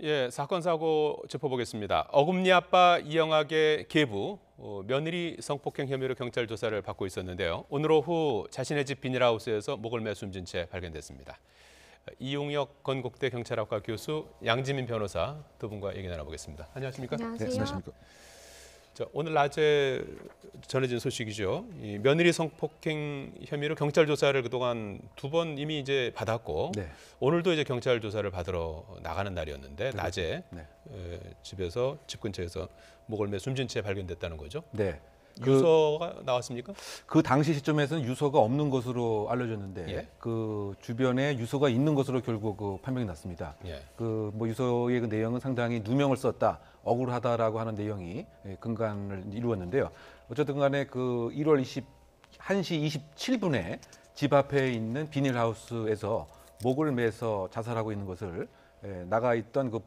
예, 사건 사고 짚어보겠습니다. 어금니 아빠 이영학의 계부, 며느리 성폭행 혐의로 경찰 조사를 받고 있었는데요. 오늘 오후 자신의 집 비닐하우스에서 목을 매 숨진 채 발견됐습니다. 이용혁 건국대 경찰학과 교수, 양지민 변호사 두 분과 얘기 나눠보겠습니다. 안녕하십니까? 안녕하세요. 네, 안녕하십니까? 자, 오늘 낮에 전해진 소식이죠. 이 며느리 성폭행 혐의로 경찰 조사를 그동안 두 번 이미 이제 받았고, 네. 오늘도 이제 경찰 조사를 받으러 나가는 날이었는데 낮에 네. 집에서 집 근처에서 목을 매 숨진 채 발견됐다는 거죠. 네. 유서가 나왔습니까? 그 당시 시점에서는 유서가 없는 것으로 알려졌는데 예. 그 주변에 유서가 있는 것으로 결국 그 판명이 났습니다. 예. 그 뭐 유서의 그 내용은 상당히 누명을 썼다, 억울하다라고 하는 내용이 근간을 이루었는데요. 어쨌든 간에 그 1월 1시 27분에 집 앞에 있는 비닐하우스에서 목을 매서 자살하고 있는 것을 나가 있던 그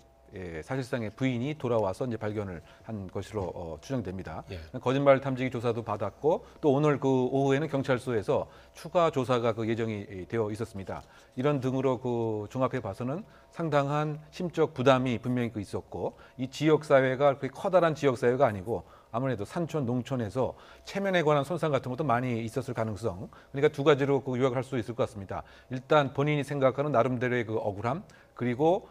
사실상의 부인이 돌아와서 이제 발견을 한 것으로 추정됩니다. 예. 거짓말 탐지기 조사도 받았고 또 오늘 그 오후에는 경찰서에서 추가 조사가 그 예정이 되어 있었습니다. 이런 등으로 그 종합해 봐서는 상당한 심적 부담이 분명히 그 있었고 이 지역 사회가 그렇게 커다란 지역 사회가 아니고 아무래도 산촌, 농촌에서 체면에 관한 손상 같은 것도 많이 있었을 가능성. 그러니까 두 가지로 그 요약할 수 있을 것 같습니다. 일단 본인이 생각하는 나름대로의 그 억울함, 그리고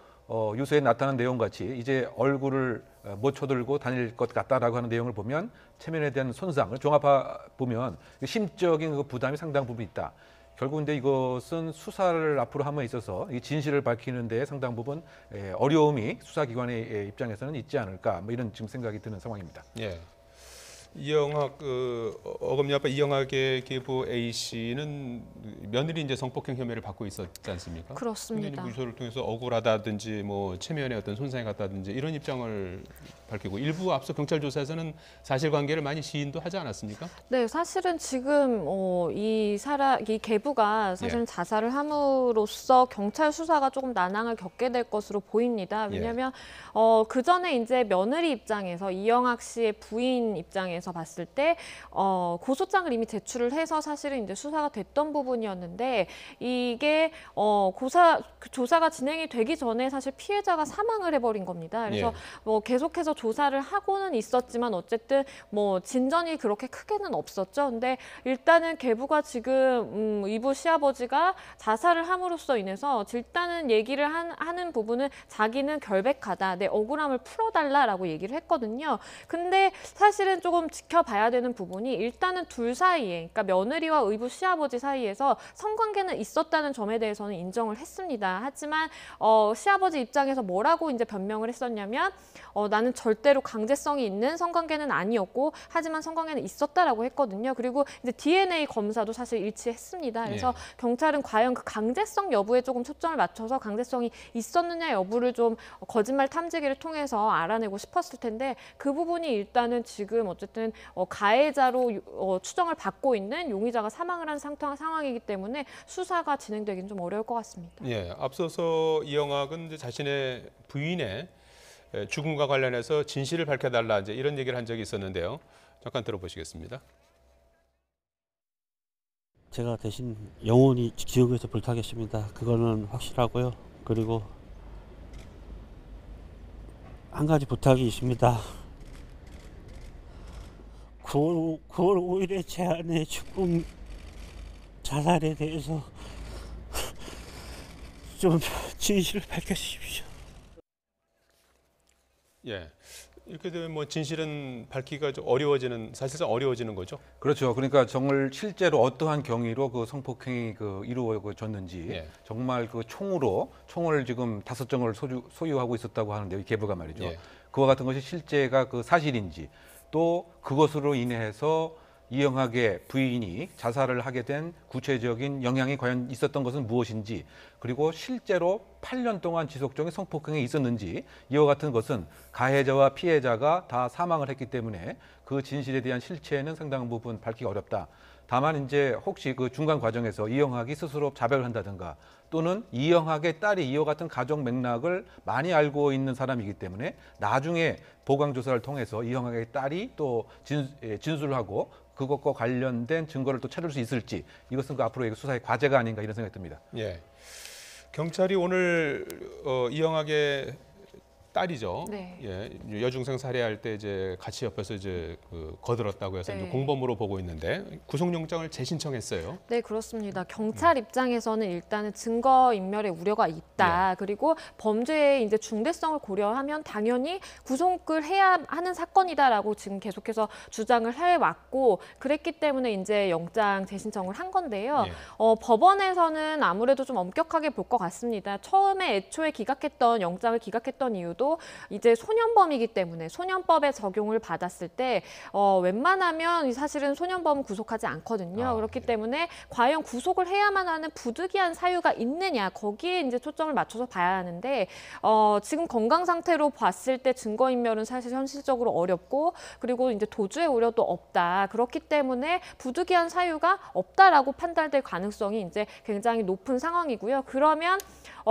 유서에 나타난 내용 같이 이제 얼굴을 못 쳐들고 다닐 것 같다라고 하는 내용을 보면 체면에 대한 손상을 종합해 보면 심적인 그 부담이 상당 부분 있다. 결국 근데 이것은 수사를 앞으로 함에 있어서 이 진실을 밝히는 데 상당 부분 어려움이 수사기관의 입장에서는 있지 않을까, 뭐 이런 지금 생각이 드는 상황입니다. 예. 이영학 어금니 아빠 이영학의 계부 A 씨는 며느리 이제 성폭행 혐의를 받고 있었지 않습니까? 그렇습니다. 굉장히 유서를 통해서 억울하다든지 뭐 체면에 어떤 손상이 갔다든지 이런 입장을 밝히고 일부 앞서 경찰 조사에서는 사실관계를 많이 시인도 하지 않았습니까? 네, 사실은 지금 이 계부가 사실은 예. 자살을 함으로써 경찰 수사가 조금 난항을 겪게 될 것으로 보입니다. 예. 왜냐하면 그 전에 이제 며느리 입장에서 이영학 씨의 부인 입장에서 봤을 때 고소장을 이미 제출을 해서 사실은 이제 수사가 됐던 부분이었는데 이게 조사가 진행이 되기 전에 사실 피해자가 사망을 해버린 겁니다. 그래서 예. 뭐 계속해서 조사를 하고는 있었지만 어쨌든 뭐 진전이 그렇게 크게는 없었죠. 근데 일단은 계부가 지금 이부 시아버지가 자살을 함으로써 인해서 일단은 얘기를 하는 부분은 자기는 결백하다, 내 억울함을 풀어달라라고 얘기를 했거든요. 근데 사실은 조금 지켜봐야 되는 부분이 일단은 둘 사이에, 그러니까 며느리와 의부 시아버지 사이에서 성관계는 있었다는 점에 대해서는 인정을 했습니다. 하지만 시아버지 입장에서 뭐라고 이제 변명을 했었냐면 나는 절대로 강제성이 있는 성관계는 아니었고 하지만 성관계는 있었다라고 했거든요. 그리고 이제 DNA 검사도 사실 일치했습니다. 그래서 예. 경찰은 과연 그 강제성 여부에 조금 초점을 맞춰서 강제성이 있었느냐 여부를 좀 거짓말 탐지기를 통해서 알아내고 싶었을 텐데 그 부분이 일단은 지금 어쨌든 가해자로 추정을 받고 있는 용의자가 사망을 한 상황이기 때문에 수사가 진행되기는 좀 어려울 것 같습니다. 예, 앞서서 이영학은 이제 자신의 부인의 죽음과 관련해서 진실을 밝혀달라 이제 이런 얘기를 한 적이 있었는데요. 잠깐 들어보시겠습니다. 제가 대신 영원히 지옥에서 불타겠습니다. 그거는 확실하고요. 그리고 한 가지 부탁이 있습니다. 9월 5일에 제 아내 죽음 자살에 대해서 좀 진실을 밝혀주십시오. 예, 이렇게 되면 뭐 진실은 밝히기가 좀 어려워지는, 사실상 어려워지는 거죠. 그렇죠. 그러니까 정말 실제로 어떠한 경위로 그 성폭행이 이루어졌는지 예. 정말 그 총을 지금 5정을 소유하고 있었다고 하는데요. 이 계부가 말이죠. 예. 그와 같은 것이 실제가 그 사실인지, 또 그것으로 인해서 이영학의 부인이 자살을 하게 된 구체적인 영향이 과연 있었던 것은 무엇인지, 그리고 실제로 8년 동안 지속적인 성폭행이 있었는지, 이와 같은 것은 가해자와 피해자가 다 사망을 했기 때문에 그 진실에 대한 실체는 상당 부분 밝히기 어렵다. 다만 이제 혹시 그 중간 과정에서 이영학이 스스로 자백을 한다든가 또는 이영학의 딸이 이와 같은 가족 맥락을 많이 알고 있는 사람이기 때문에 나중에 보강 조사를 통해서 이영학의 딸이 또 진술을 하고 그것과 관련된 증거를 또 찾을 수 있을지, 이것은 그 앞으로의 수사의 과제가 아닌가 이런 생각이 듭니다. 예. 경찰이 오늘 이영학의 딸이죠. 네. 예, 여중생 살해할 때 이제 같이 옆에서 이제 거들었다고 해서 네. 이제 공범으로 보고 있는데 구속영장을 재신청했어요. 네, 그렇습니다. 경찰 입장에서는 일단은 증거 인멸의 우려가 있다. 그리고 범죄의 이제 중대성을 고려하면 당연히 구속을 해야 하는 사건이다라고 지금 계속해서 주장을 해왔고 그랬기 때문에 이제 영장 재신청을 한 건데요. 예. 법원에서는 아무래도 좀 엄격하게 볼 것 같습니다. 처음에 애초에 기각했던 영장을 기각했던 이유도 이제 소년범이기 때문에 소년법의 적용을 받았을 때 웬만하면 사실은 소년범은 구속하지 않거든요. 그렇기 때문에 과연 구속을 해야만 하는 부득이한 사유가 있느냐 거기에 이제 초점을 맞춰서 봐야 하는데 지금 건강 상태로 봤을 때 증거인멸은 사실 현실적으로 어렵고 그리고 이제 도주의 우려도 없다. 그렇기 때문에 부득이한 사유가 없다라고 판단될 가능성이 이제 굉장히 높은 상황이고요. 그러면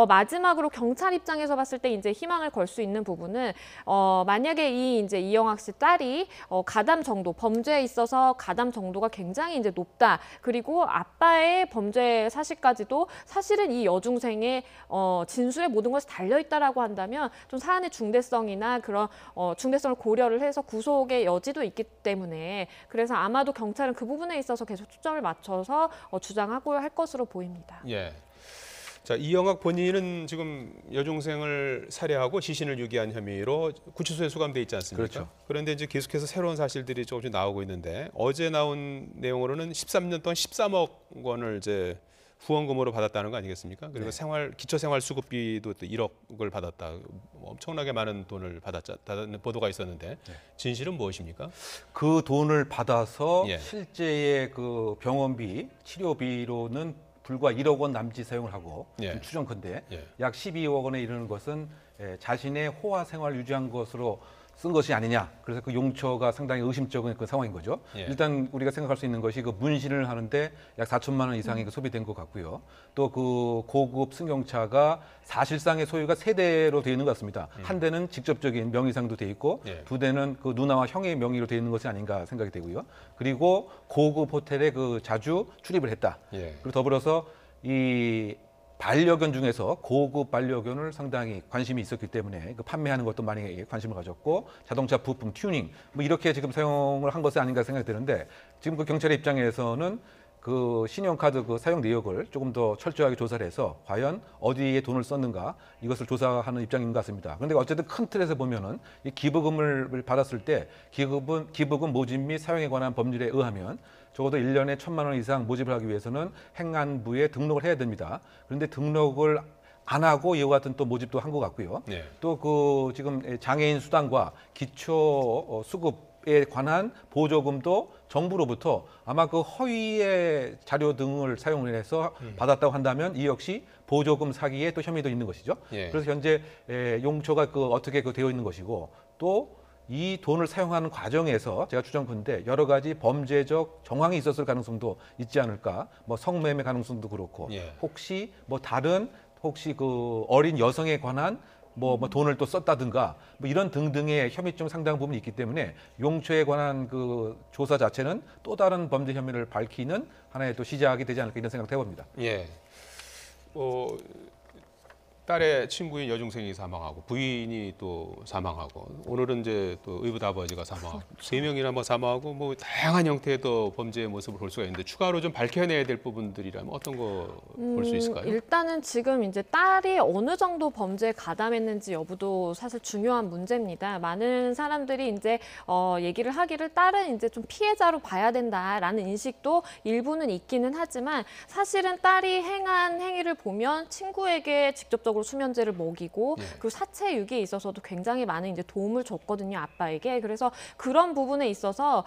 마지막으로 경찰 입장에서 봤을 때 이제 희망을 걸 수 있는 부분은 만약에 이제 이영학 씨 딸이 가담 정도 범죄에 있어서 가담 정도가 굉장히 이제 높다. 그리고 아빠의 범죄 사실까지도 사실은 이 여중생의 진술에 모든 것이 달려 있다라고 한다면 좀 사안의 중대성이나 그런 중대성을 고려를 해서 구속의 여지도 있기 때문에 그래서 아마도 경찰은 그 부분에 있어서 계속 초점을 맞춰서 주장하고 할 것으로 보입니다. 예. 자, 이영학 본인은 지금 여중생을 살해하고 시신을 유기한 혐의로 구치소에 수감돼 있지 않습니까? 그렇죠. 그런데 이제 계속해서 새로운 사실들이 조금씩 나오고 있는데 어제 나온 내용으로는 13년 동안 13억 원을 이제 후원금으로 받았다는 거 아니겠습니까? 그리고 기초생활수급비도 또 1억을 받았다. 엄청나게 많은 돈을 받았다는 보도가 있었는데 진실은 무엇입니까? 그 돈을 받아서 예. 실제의 그 병원비, 치료비로는 불과 1억 원 남짓 사용을 하고 예. 추정컨대 예. 약 12억 원에 이르는 것은 자신의 호화 생활 유지한 것으로 쓴 것이 아니냐. 그래서 그 용처가 상당히 의심적인 그 상황인 거죠. 예. 일단 우리가 생각할 수 있는 것이 그 문신을 하는데 약 4천만 원 이상이 소비된 것 같고요. 또 그 고급 승용차가 사실상의 소유가 세 대로 되어 있는 것 같습니다. 한 대는 직접적인 명의상도 되어 있고 예. 두 대는 그 누나와 형의 명의로 되어 있는 것이 아닌가 생각이 되고요. 그리고 고급 호텔에 그 자주 출입을 했다. 예. 그리고 더불어서 이 반려견 중에서 고급 반려견을 상당히 관심이 있었기 때문에 그 판매하는 것도 많이 관심을 가졌고 자동차 부품 튜닝 뭐 이렇게 지금 사용을 한 것이 아닌가 생각이 드는데 지금 그 경찰의 입장에서는 그 신용카드 그 사용 내역을 조금 더 철저하게 조사를 해서 과연 어디에 돈을 썼는가 이것을 조사하는 입장인 것 같습니다. 그런데 어쨌든 큰 틀에서 보면은 이 기부금을 받았을 때 기부금 모집 및 사용에 관한 법률에 의하면 적어도 1년에 1,000만 원 이상 모집을 하기 위해서는 행안부에 등록을 해야 됩니다. 그런데 등록을 안 하고 이와 같은 또 모집도 한 것 같고요. 네. 또 그 지금 장애인 수당과 기초 수급에 관한 보조금도 정부로부터 아마 그 허위의 자료 등을 사용을 해서 받았다고 한다면 이 역시 보조금 사기의 또 혐의도 있는 것이죠. 예. 그래서 현재 용처가 그 어떻게 그 되어 있는 것이고 또 이 돈을 사용하는 과정에서 제가 추정컨대 여러 가지 범죄적 정황이 있었을 가능성도 있지 않을까. 뭐 성매매 가능성도 그렇고 예. 혹시 뭐 다른 혹시 그 어린 여성에 관한 뭐 돈을 또 썼다든가 뭐 이런 등등의 혐의점 상당 부분이 있기 때문에 용처에 관한 그 조사 자체는 또 다른 범죄 혐의를 밝히는 하나의 또 시작이 되지 않을까 이런 생각을 해봅니다. 예. 딸의 친구인 여중생이 사망하고 부인이 또 사망하고 오늘은 이제 또 의붓 아버지가 사망하고 세 명이나 뭐 사망하고 뭐 다양한 형태의 또 범죄의 모습을 볼 수가 있는데 추가로 좀 밝혀내야 될 부분들이라면 어떤 거 볼 수 있을까요? 일단은 지금 이제 딸이 어느 정도 범죄에 가담했는지 여부도 사실 중요한 문제입니다. 많은 사람들이 이제 얘기를 하기를 딸은 이제 좀 피해자로 봐야 된다라는 인식도 일부는 있기는 하지만 사실은 딸이 행한 행위를 보면 친구에게 직접적으로 수면제를 먹이고 네. 그리고 사체 유기에 있어서도 굉장히 많은 이제 도움을 줬거든요, 아빠에게. 그래서 그런 부분에 있어서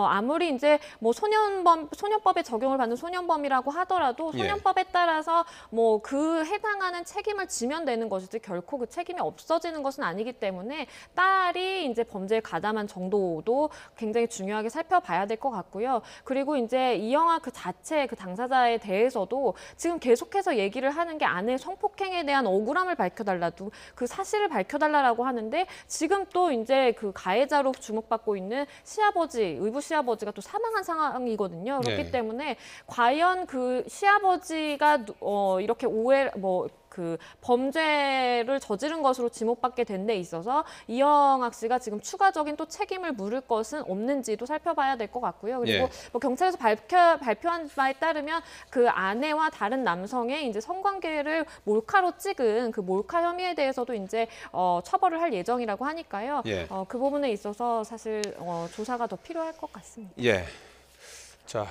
아무리 이제 뭐 소년법에 적용을 받는 소년범이라고 하더라도 소년법에 따라서 뭐 그 해당하는 책임을 지면 되는 것이지 결코 그 책임이 없어지는 것은 아니기 때문에 딸이 이제 범죄에 가담한 정도도 굉장히 중요하게 살펴봐야 될 것 같고요. 그리고 이제 이영아 그 자체 그 당사자에 대해서도 지금 계속해서 얘기를 하는 게 아내 성폭행에 대한 억울함을 밝혀달라도 그 사실을 밝혀달라고 하는데 지금 또 이제 그 가해자로 주목받고 있는 의붓 시아버지가 또 사망한 상황이거든요. 그렇기 네. 때문에 과연 그 시아버지가 이렇게 그 범죄를 저지른 것으로 지목받게 된 데 있어서 이영학 씨가 지금 추가적인 또 책임을 물을 것은 없는지도 살펴봐야 될 것 같고요. 그리고 예. 뭐 경찰에서 발표한 바에 따르면 그 아내와 다른 남성의 이제 성관계를 몰카로 찍은 그 몰카 혐의에 대해서도 이제 처벌을 할 예정이라고 하니까요. 예. 그 부분에 있어서 사실 조사가 더 필요할 것 같습니다. 예. 자,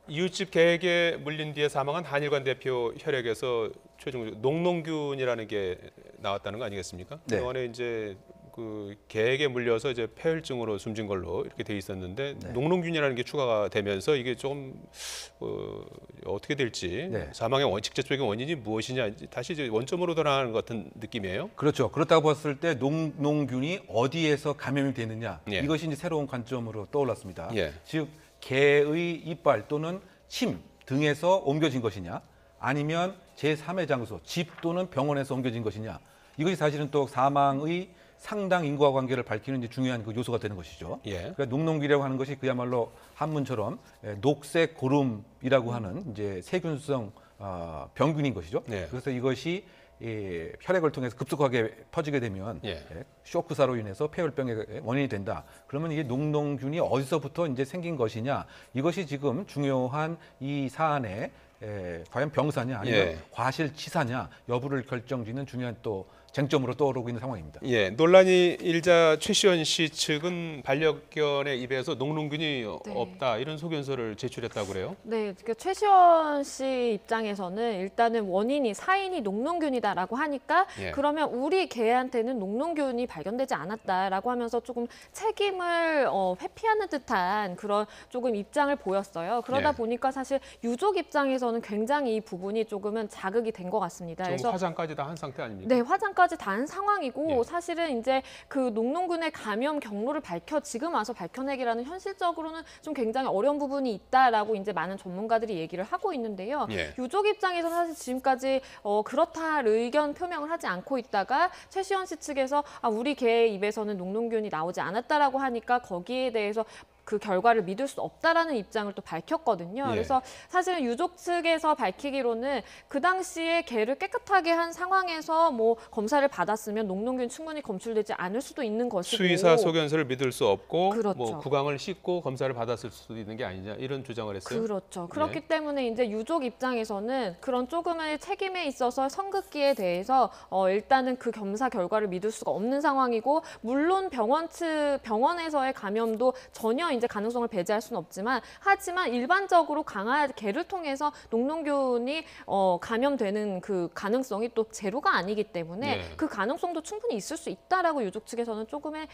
이웃집 계획에 물린 뒤에 사망한 한일관 대표 혈액에서 최종 녹농균이라는 게 나왔다는 거 아니겠습니까? 네. 그동안에 이제 그 계획에 물려서 이제 폐혈증으로 숨진 걸로 이렇게 돼 있었는데 네. 녹농균이라는 게 추가가 되면서 이게 좀 어떻게 될지 네. 사망의 직접적인 원인이 무엇이냐 다시 이제 원점으로 돌아가는 것 같은 느낌이에요. 그렇죠. 그렇다고 봤을 때 농균이 어디에서 감염이 되느냐 예. 이것이 이제 새로운 관점으로 떠올랐습니다. 예. 즉 개의 이빨 또는 침 등에서 옮겨진 것이냐 아니면 제3의 장소 집 또는 병원에서 옮겨진 것이냐 이것이 사실은 또 사망의 상당 인과관계를 밝히는 이제 중요한 그 요소가 되는 것이죠. 예. 그러니까 녹농균이라고 하는 것이 그야말로 한문처럼 녹색 고름이라고 하는 이제 세균성 병균인 것이죠. 네. 그래서 이것이 혈액을 통해서 급속하게 퍼지게 되면 예. 쇼크사로 인해서 폐혈병의 원인이 된다. 그러면 이게 녹농균이 어디서부터 이제 생긴 것이냐? 이것이 지금 중요한 이 사안에 과연 병사냐 아니면 예. 과실치사냐 여부를 결정짓는 중요한 또 쟁점으로 떠오르고 있는 상황입니다. 예, 논란이 일자 최시원 씨 측은 반려견의 입에서 녹농균이 없다 이런 소견서를 제출했다고 그래요. 네, 그 최시원 씨 입장에서는 일단은 원인이 사인이 녹농균이다라고 하니까 예. 그러면 우리 개한테는 녹농균이 발견되지 않았다라고 하면서 조금 책임을 회피하는 듯한 그런 조금 입장을 보였어요. 그러다 예. 보니까 사실 유족 입장에서는 굉장히 이 부분이 조금은 자극이 된 것 같습니다. 지금 그래서 화장까지 다 한 상태 아닙니까? 네, 화장까지 다 한 상황이고 예. 사실은 이제 그 녹농균의 감염 경로를 지금 와서 밝혀내기라는 현실적으로는 좀 굉장히 어려운 부분이 있다라고 이제 많은 전문가들이 얘기를 하고 있는데요. 예. 유족 입장에서는 사실 지금까지 그렇다 의견 표명을 하지 않고 있다가 최시원 씨 측에서 우리 개의 입에서는 녹농균이 나오지 않았다라고 하니까 거기에 대해서 그 결과를 믿을 수 없다라는 입장을 또 밝혔거든요. 예. 그래서 사실은 유족 측에서 밝히기로는 그 당시에 개를 깨끗하게 한 상황에서 뭐 검사를 받았으면 녹농균 충분히 검출되지 않을 수도 있는 것이고 수의사 소견서를 믿을 수 없고 그렇죠. 뭐 구강을 씻고 검사를 받았을 수도 있는 게 아니냐 이런 주장을 했어요. 그렇죠. 그렇기 예. 때문에 이제 유족 입장에서는 그런 조금의 책임에 있어서 성급기에 대해서 일단은 그 검사 결과를 믿을 수가 없는 상황이고 물론 병원에서의 감염도 전혀 이제 가능성을 배제할 수는 없지만 하지만 일반적으로 개를 통해서 녹농균이 감염되는 그 가능성이 또 제로가 아니기 때문에 네. 그 가능성도 충분히 있을 수 있다라고 유족 측에서는 조금의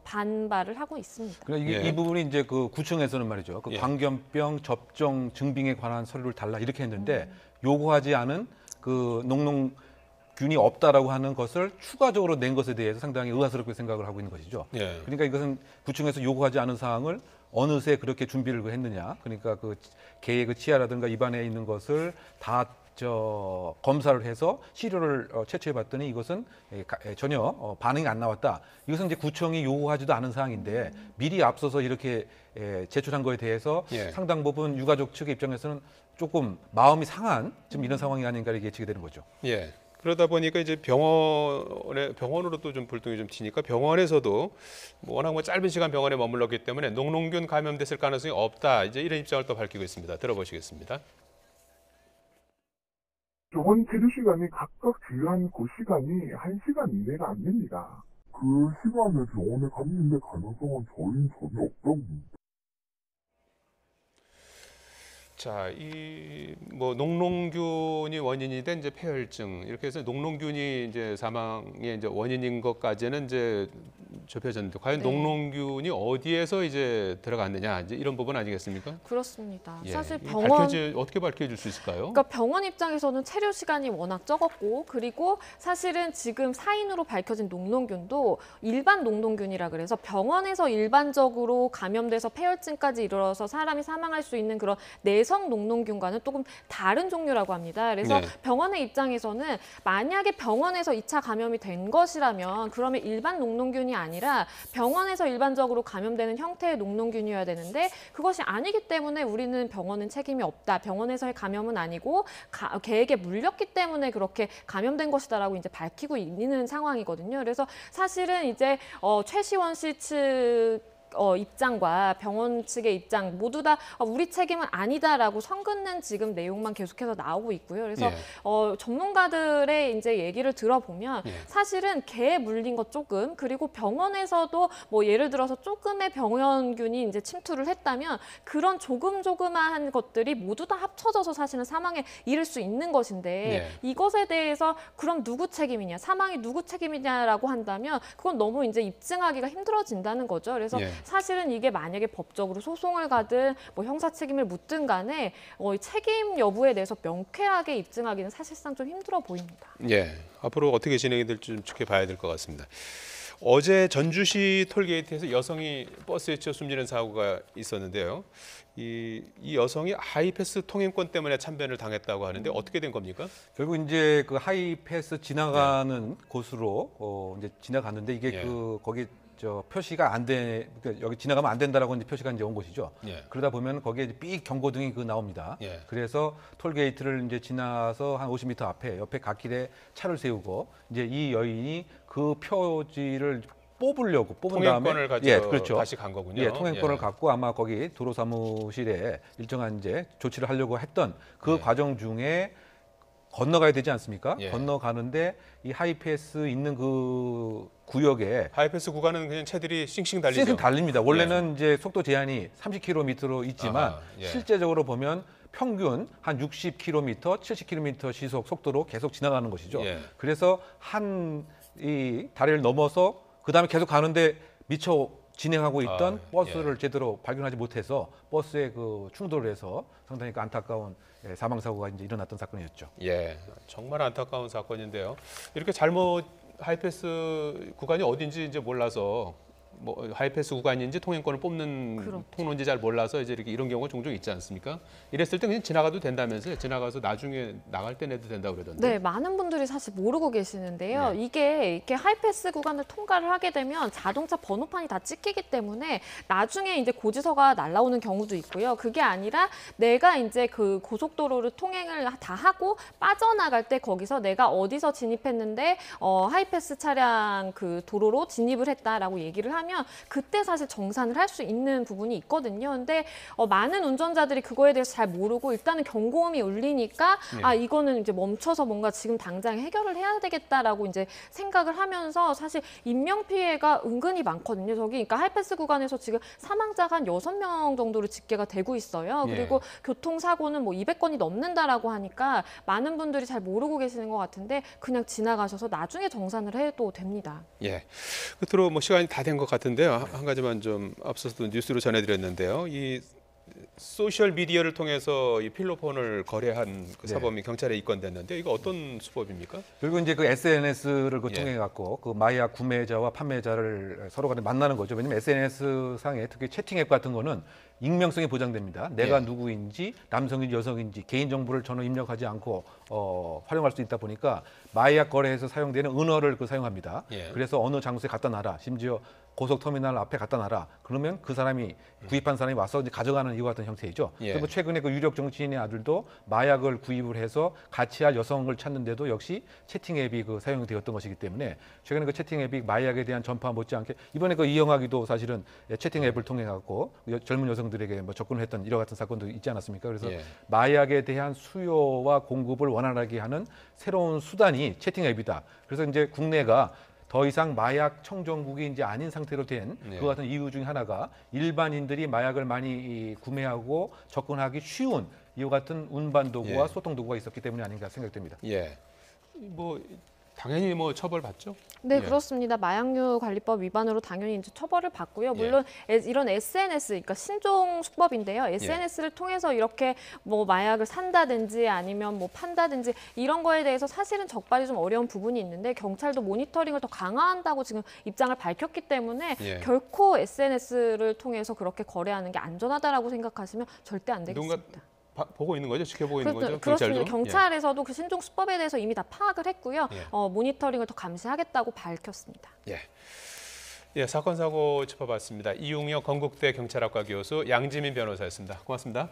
반발을 하고 있습니다. 그러니까 예. 이 부분이 이제 그 구청에서는 말이죠. 그 예. 광견병 접종 증빙에 관한 서류를 달라 이렇게 했는데 요구하지 않은 그 녹농균이 없다라고 하는 것을 추가적으로 낸 것에 대해서 상당히 의아스럽게 생각을 하고 있는 것이죠. 예. 그러니까 이것은 구청에서 요구하지 않은 사항을 어느새 그렇게 준비를 했느냐. 그러니까 그 개의 그 치아라든가 입안에 있는 것을 다 검사를 해서 시료를 채취해 봤더니 이것은 전혀 반응이 안 나왔다. 이것은 이제 구청이 요구하지도 않은 사항인데 미리 앞서서 이렇게 제출한 거에 대해서 예. 상당 부분 유가족 측의 입장에서는 조금 마음이 상한 지금 이런 상황이 아닌가 이렇게 예측이 되는 거죠. 예. 그러다 보니까 이제 병원으로도 좀 불똥이 좀 튀니까 병원에서도 워낙 짧은 시간 병원에 머물렀기 때문에 녹농균 감염됐을 가능성이 없다. 이제 이런 입장을 또 밝히고 있습니다. 들어보시겠습니다. 병원 체류 시간이 각각 진료한 그 시간이 1시간 이내가 안 됩니다. 그 시간에 병원에 갔는데 가능성은 저희는 전혀 없다고 봅니다. 자, 뭐 녹농균이 원인이 된 이제 폐혈증 이렇게 해서 녹농균이 이제 사망의 이제 원인인 것까지는 이제 좁혀졌는데 과연 네. 녹농균이 어디에서 이제 들어갔느냐 이제 이런 부분 아니겠습니까? 그렇습니다. 예. 사실 이게 병원 어떻게 밝혀질 수 있을까요? 그러니까 병원 입장에서는 체류 시간이 워낙 적었고 그리고 사실은 지금 사인으로 밝혀진 녹농균도 일반 녹농균이라 그래서 병원에서 일반적으로 감염돼서 폐혈증까지 이르러서 사람이 사망할 수 있는 그런 내성 녹농균과는 조금 다른 종류라고 합니다. 그래서 네. 병원의 입장에서는 만약에 병원에서 2차 감염이 된 것이라면 그러면 일반 녹농균이 아니라 아니라 병원에서 일반적으로 감염되는 형태의 녹농균이어야 되는데 그것이 아니기 때문에 우리는 병원은 책임이 없다. 병원에서의 감염은 아니고 개에게 물렸기 때문에 그렇게 감염된 것이다라고 이제 밝히고 있는 상황이거든요. 그래서 사실은 이제 최시원 씨 측 입장과 병원 측의 입장 모두 다 우리 책임은 아니다라고 선긋는 지금 내용만 계속해서 나오고 있고요. 그래서 전문가들의 이제 얘기를 들어보면 사실은 개에 물린 것 조금 그리고 병원에서도 뭐 예를 들어서 조금의 병원균이 이제 침투를 했다면 그런 조그마한 것들이 모두 다 합쳐져서 사실은 사망에 이를 수 있는 것인데 이것에 대해서 그럼 누구 책임이냐, 사망이 누구 책임이냐라고 한다면 그건 너무 이제 입증하기가 힘들어진다는 거죠. 그래서 사실은 이게 만약에 법적으로 소송을 가든 뭐 형사 책임을 묻든 간에 책임 여부에 대해서 명쾌하게 입증하기는 사실상 좀 힘들어 보입니다. 예, 앞으로 어떻게 진행이 될지 좀 지켜봐야 될 것 같습니다. 어제 전주시 톨게이트에서 여성이 버스에 치여 숨지는 사고가 있었는데요. 이 여성이 하이패스 통행권 때문에 참변을 당했다고 하는데 어떻게 된 겁니까? 결국 이제 그 하이패스 지나가는 곳으로 이제 지나갔는데 이게 거기 표시가 그러니까 여기 지나가면 안 된다라고 이제 표시가 이제 온 곳이죠. 그러다 보면 거기에 이제 삑 경고등이 나옵니다. 그래서 톨게이트를 이제 지나서 한 50m 앞에 옆에 갓길에 차를 세우고 이제 이 여인이 그 표지를 뽑은 통행권을 다음에 가지고 다시 간 거군요. 통행권을 갖고 아마 거기 도로사무실에 일정한 이제 조치를 하려고 했던 그 과정 중에 건너가야 되지 않습니까? 건너가는데 이 하이패스 있는 그 구역에 하이패스 구간은 그냥 차들이 싱싱 달리죠. 싱싱 달립니다. 원래는 이제 속도 제한이 30km로 있지만 실제적으로 보면 평균 한 60km, 70km 시속 속도로 계속 지나가는 것이죠. 그래서 이 다리를 넘어서 그 다음에 계속 가는데 미처 진행하고 있던 버스를 제대로 발견하지 못해서 버스에 그 충돌을 해서 상당히 안타까운 사망 사고가 이제 일어났던 사건이었죠. 예, 정말 안타까운 사건인데요. 이렇게 하이패스 구간이 어딘지 이제 몰라서 뭐 하이패스 구간인지 통행권을 뽑는 통로인지 잘 몰라서 이제 이런 경우가 종종 있지 않습니까? 이랬을 때 그냥 지나가도 된다면서요? 지나가서 나중에 나갈 때 내도 된다고 그러던데. 네, 많은 분들이 사실 모르고 계시는데요. 이게 이렇게 하이패스 구간을 통과를 하게 되면 자동차 번호판이 다 찍히기 때문에 나중에 이제 고지서가 날라오는 경우도 있고요. 그게 아니라 내가 이제 그 고속도로를 통행을 다 하고 빠져나갈 때 거기서 내가 어디서 진입했는데 하이패스 차량 그 도로로 진입을 했다라고 얘기를 하면 그때 사실 정산을 할 수 있는 부분이 있거든요. 근데 많은 운전자들이 그거에 대해서 잘 모르고 일단은 경고음이 울리니까 이거는 이제 멈춰서 뭔가 지금 당장 해결을 해야 되겠다라고 이제 생각을 하면서 사실 인명 피해가 은근히 많거든요. 그러니까 하이패스 구간에서 지금 사망자가 한 6명 정도로 집계가 되고 있어요. 그리고 교통사고는 뭐 200건이 넘는다라고 하니까 많은 분들이 잘 모르고 계시는 것 같은데 그냥 지나가셔서 나중에 정산을 해도 됩니다. 예. 끝으로 뭐 시간이 다 된 것 같은데요. 한 가지만 좀 앞서서도 뉴스로 전해드렸는데요. 이 소셜 미디어를 통해서 이 필로폰을 거래한 그 사범이 경찰에 입건됐는데 이거 어떤 수법입니까? 그리고 이제 그 SNS를 통해 갖고 그 마약 구매자와 판매자를 서로 간에 만나는 거죠. 왜냐면 SNS 상에 특히 채팅 앱 같은 거는 익명성이 보장됩니다. 내가 누구인지 남성인지 여성인지 개인 정보를 전혀 입력하지 않고 활용할 수 있다 보니까 마약 거래에서 사용되는 은어를 사용합니다. 그래서 어느 장소에 갖다 놔라. 심지어 고속터미널 앞에 갖다 놔라. 그러면 그 사람이 구입한 사람이 와서 이제 가져가는 이와 같은 형태이죠. 그리고 최근에 그 유력 정치인의 아들도 마약을 구입을 해서 같이 할 여성을 찾는데도 역시 채팅 앱이 사용이 되었던 것이기 때문에 최근에 그 채팅 앱이 마약에 대한 전파 못지않게 이번에 이영학이도 사실은 채팅 앱을 통해 갖고 젊은 여성들에게 뭐 접근을 했던 이와 같은 사건도 있지 않았습니까? 그래서 마약에 대한 수요와 공급을 원활하게 하는 새로운 수단이 채팅 앱이다. 그래서 이제 국내가 더 이상 마약 청정국이 이제 아닌 상태로 된 그 같은 이유 중에 하나가 일반인들이 마약을 많이 구매하고 접근하기 쉬운 이와 같은 운반 도구와 소통 도구가 있었기 때문이 아닌가 생각됩니다. 뭐 당연히 뭐 처벌받죠? 네, 그렇습니다. 마약류 관리법 위반으로 당연히 이제 처벌을 받고요. 물론 이런 SNS, 그러니까 신종 수법인데요. SNS를 통해서 이렇게 뭐 마약을 산다든지 아니면 뭐 판다든지 이런 거에 대해서 사실은 적발이 좀 어려운 부분이 있는데 경찰도 모니터링을 더 강화한다고 지금 입장을 밝혔기 때문에 결코 SNS를 통해서 그렇게 거래하는 게 안전하다라고 생각하시면 절대 안 되겠습니다. 보고 있는 거죠? 지켜보고 있는 거죠? 그렇습니다. 경찰에서도 그 신종 수법에 대해서 이미 다 파악을 했고요. 모니터링을 더 감시하겠다고 밝혔습니다. 예, 사건 사고 짚어봤습니다. 이웅혁 건국대 경찰학과 교수, 양지민 변호사였습니다. 고맙습니다.